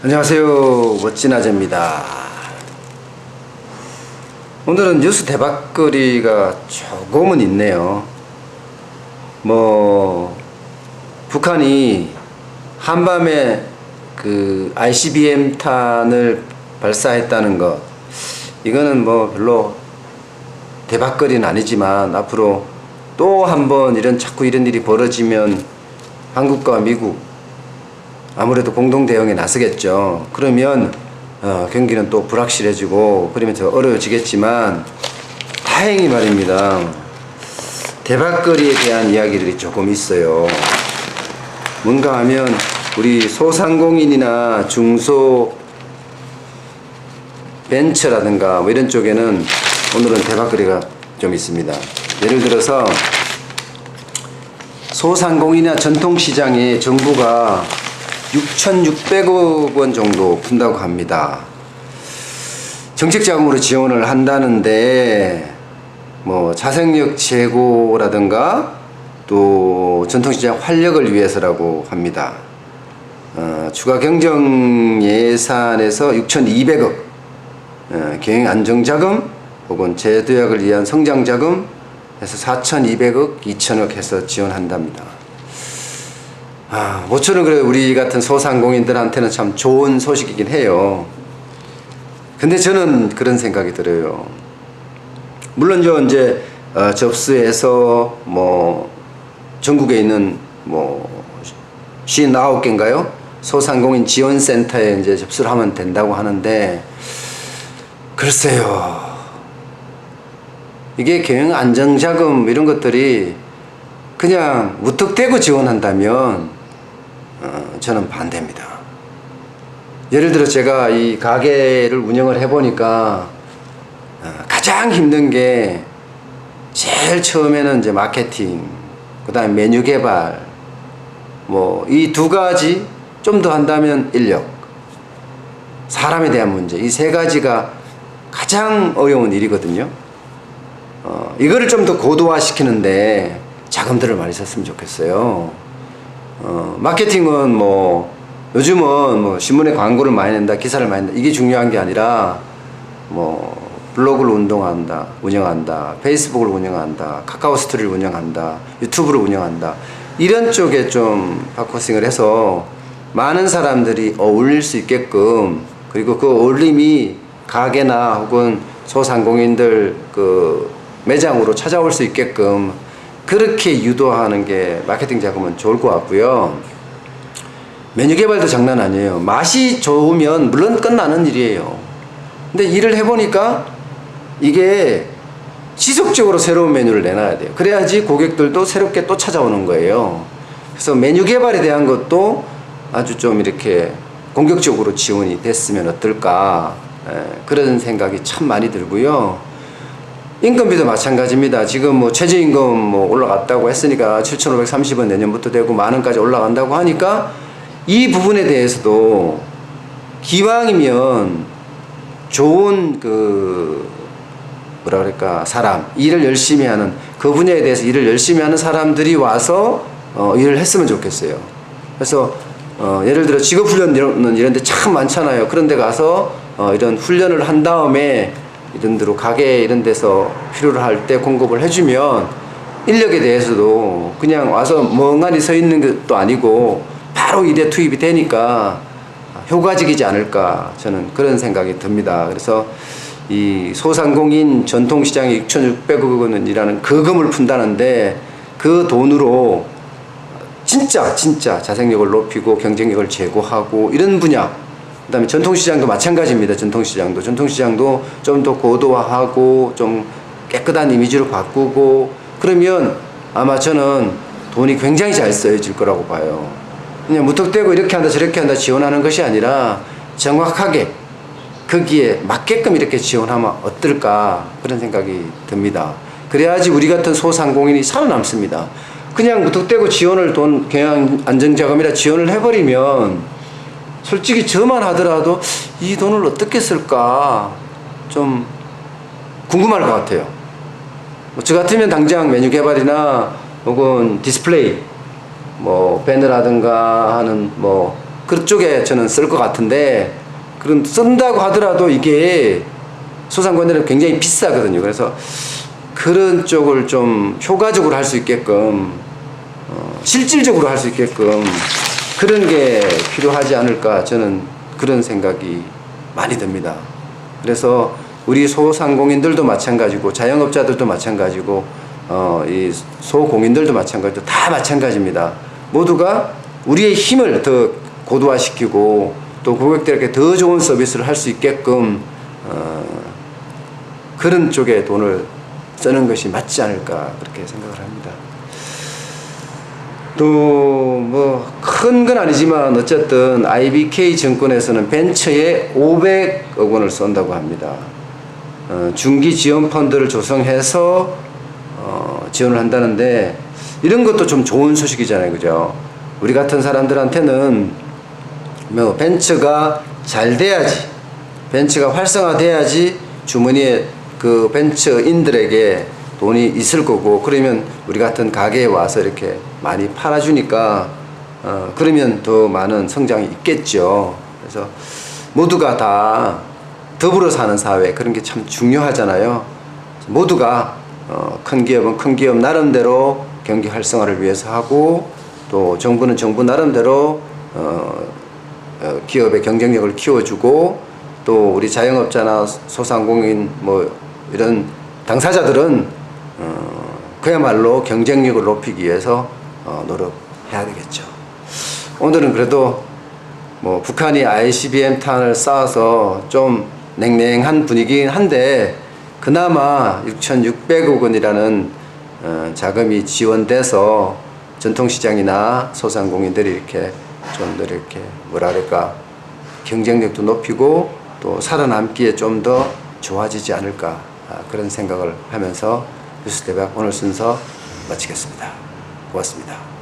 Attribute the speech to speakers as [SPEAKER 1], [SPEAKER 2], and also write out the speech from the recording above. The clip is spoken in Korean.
[SPEAKER 1] 안녕하세요. 멋진 아재입니다. 오늘은 뉴스 대박거리가 조금은 있네요. 북한이 한밤에 그 ICBM 탄을 발사했다는 것, 이거는 별로 대박거리는 아니지만 앞으로 또 한번 자꾸 이런 일이 벌어지면 한국과 미국 아무래도 공동 대응에 나서겠죠. 그러면 경기는 또 불확실해지고 그러면 더 어려워지겠지만, 다행히 말입니다, 대박거리에 대한 이야기들이 조금 있어요. 뭔가 하면 우리 소상공인이나 중소 벤처라든가 이런 쪽에는 오늘은 대박거리가 좀 있습니다. 예를 들어서 소상공인이나 전통시장에 정부가 6,600억 원 정도 푼다고 합니다. 정책자금으로 지원을 한다는데 자생력 제고라든가 또 전통시장 활력을 위해서라고 합니다. 추가 경정 예산에서 6,200억, 경영 안정자금 혹은 재도약을 위한 성장자금 해서 4,200억, 2,000억 해서 지원한답니다. 모처럼 그래 우리 같은 소상공인들한테는 참 좋은 소식이긴 해요. 근데 저는 그런 생각이 들어요. 물론 이제 접수해서 전국에 있는 59개인가요? 소상공인 지원센터에 이제 접수를 하면 된다고 하는데, 글쎄요, 이게 경영 안정자금 이런 것들이 그냥 무턱대고 지원한다면 저는 반대입니다. 예를 들어 제가 이 가게를 운영을 해보니까 가장 힘든 게 제일 처음에는 이제 마케팅, 그 다음에 메뉴 개발, 이 두 가지, 좀 더 한다면 인력, 사람에 대한 문제, 이 세 가지가 가장 어려운 일이거든요. 이거를 좀 더 고도화시키는데 자금들을 많이 썼으면 좋겠어요. 마케팅은 요즘은 신문에 광고를 많이 낸다, 기사를 많이 낸다, 이게 중요한 게 아니라 블로그를 운영한다, 페이스북을 운영한다, 카카오 스토리를 운영한다, 유튜브를 운영한다, 이런 쪽에 좀 포커싱을 해서 많은 사람들이 어울릴 수 있게끔, 그리고 그 어울림이 가게나 혹은 소상공인들 그 매장으로 찾아올 수 있게끔 그렇게 유도하는 게 마케팅 자금은 좋을 것 같고요. 메뉴 개발도 장난 아니에요. 맛이 좋으면 물론 끝나는 일이에요. 근데 일을 해보니까 이게 지속적으로 새로운 메뉴를 내놔야 돼요. 그래야지 고객들도 새롭게 또 찾아오는 거예요. 그래서 메뉴 개발에 대한 것도 아주 좀 이렇게 공격적으로 지원이 됐으면 어떨까, 그런 생각이 참 많이 들고요. 인건비도 마찬가지입니다. 지금 최저임금 올라갔다고 했으니까 7,530원 내년부터 되고 10,000원까지 올라간다고 하니까 이 부분에 대해서도 기왕이면 좋은 사람, 일을 열심히 하는, 그 분야에 대해서 일을 열심히 하는 사람들이 와서 일을 했으면 좋겠어요. 그래서 예를 들어 직업훈련 이런 데 참 많잖아요. 그런 데 가서 이런 훈련을 한 다음에 이런 데로 가게 이런 데서 필요로 할 때 공급을 해주면 인력에 대해서도 그냥 와서 멍하니 서 있는 것도 아니고 바로 일에 투입이 되니까 효과적이지 않을까, 저는 그런 생각이 듭니다. 그래서 이 소상공인 전통시장에 6,600억 원이라는 거금을 푼다는데 그 돈으로 진짜 자생력을 높이고 경쟁력을 제고하고 이런 분야, 그 다음에 전통시장도 마찬가지입니다. 전통시장도 좀 더 고도화하고 좀 깨끗한 이미지로 바꾸고 그러면 아마 저는 돈이 굉장히 잘 쓰여질 거라고 봐요. 그냥 무턱대고 이렇게 한다 저렇게 한다 지원하는 것이 아니라 정확하게 거기에 맞게끔 이렇게 지원하면 어떨까, 그런 생각이 듭니다. 그래야지 우리 같은 소상공인이 살아남습니다. 그냥 무턱대고 지원을 경영 안정자금이라 지원을 해버리면 솔직히 저만 하더라도 이 돈을 어떻게 쓸까 좀 궁금할 것 같아요. 저 같으면 당장 메뉴 개발이나 혹은 디스플레이 배너라든가 하는 그쪽에 저는 쓸 것 같은데, 그런 쓴다고 하더라도 이게 소상공인들은 굉장히 비싸거든요. 그래서 그런 쪽을 좀 효과적으로 할 수 있게끔, 실질적으로 할 수 있게끔 그런 게 필요하지 않을까, 저는 그런 생각이 많이 듭니다. 그래서 우리 소상공인들도 마찬가지고 자영업자들도 마찬가지고 이 소공인들도 마찬가지고 다 마찬가지입니다. 모두가 우리의 힘을 더 고도화시키고 또 고객들에게 더 좋은 서비스를 할 수 있게끔 그런 쪽에 돈을 쓰는 것이 맞지 않을까, 그렇게 생각을 합니다. 또 뭐 큰 건 아니지만 어쨌든 IBK 증권에서는 벤처에 500억 원을 쏜다고 합니다. 중기 지원 펀드를 조성해서 지원을 한다는데, 이런 것도 좀 좋은 소식이잖아요, 그죠? 우리 같은 사람들한테는 뭐 벤처가 잘 돼야지, 벤처가 활성화돼야지 주머니에 그 벤처인들에게 돈이 있을 거고, 그러면 우리 같은 가게에 와서 이렇게 많이 팔아주니까 그러면 더 많은 성장이 있겠죠. 그래서 모두가 다 더불어 사는 사회, 그런 게 참 중요하잖아요. 모두가 큰 기업은 큰 기업 나름대로 경기 활성화를 위해서 하고, 또 정부는 정부 나름대로 기업의 경쟁력을 키워주고, 또 우리 자영업자나 소상공인 뭐 이런 당사자들은 그야말로 경쟁력을 높이기 위해서 노력해야 되겠죠. 오늘은 그래도 뭐 북한이 ICBM 탄을 쏴서 좀 냉랭한 분위기긴 한데, 그나마 6,600억 원이라는 자금이 지원돼서 전통시장이나 소상공인들이 이렇게 좀 더 이렇게 뭐라 그럴까, 경쟁력도 높이고 또 살아남기에 좀 더 좋아지지 않을까, 그런 생각을 하면서 뉴스대박 오늘 순서 마치겠습니다. 고맙습니다.